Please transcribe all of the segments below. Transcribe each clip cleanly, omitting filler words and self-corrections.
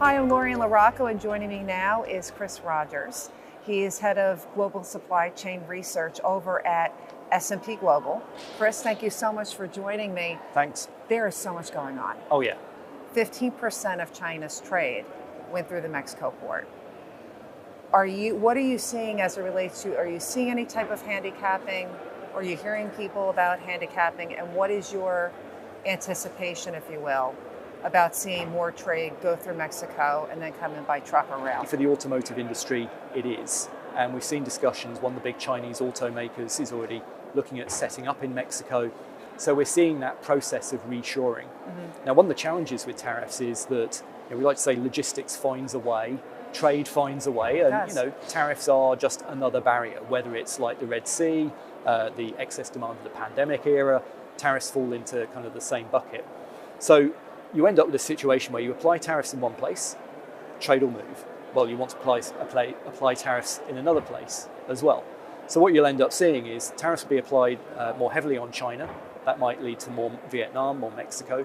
Hi, I'm Lorian LaRocco, and joining me now is Chris Rogers. He is head of global supply chain research over at S&P Global. Chris, thank you so much for joining me. Thanks. There is so much going on. Oh, yeah. 15% of China's trade went through the Mexico port. What are you seeing as it relates to, are you seeing any type of handicapping? Are you hearing people about handicapping? And what is your anticipation, if you will, about seeing more trade go through Mexico and then come in by truck or rail? For the automotive industry, it is. And we've seen discussions. One of the big Chinese automakers is already looking at setting up in Mexico. So we're seeing that process of reshoring. Mm-hmm. Now, one of the challenges with tariffs is that we like to say logistics finds a way, trade finds a way, and tariffs are just another barrier. Whether it's like the Red Sea, the excess demand of the pandemic era, tariffs fall into kind of the same bucket. So you end up with a situation where you apply tariffs in one place, trade will move. Well, you want to apply tariffs in another place as well. So what you'll end up seeing is tariffs will be applied more heavily on China. That might lead to more Vietnam, more Mexico.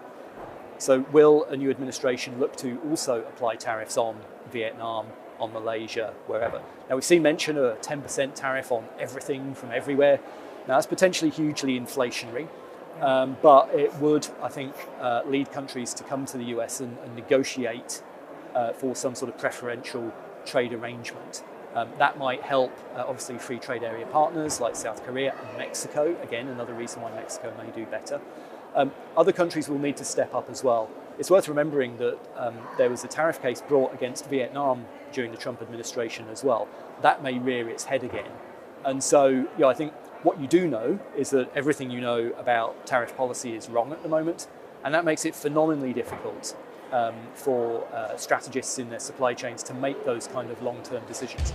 So will a new administration look to also apply tariffs on Vietnam, on Malaysia, wherever? Now, we've seen mention of a 10% tariff on everything from everywhere. Now, that's potentially hugely inflationary. But it would, I think, lead countries to come to the US and negotiate for some sort of preferential trade arrangement. That might help, obviously, free trade area partners like South Korea and Mexico. Again, another reason why Mexico may do better. Other countries will need to step up as well. It's worth remembering that there was a tariff case brought against Vietnam during the Trump administration as well. That may rear its head again. And so, I think what you do know is that everything you know about tariff policy is wrong at the moment, and that makes it phenomenally difficult for strategists in their supply chains to make those kind of long-term decisions.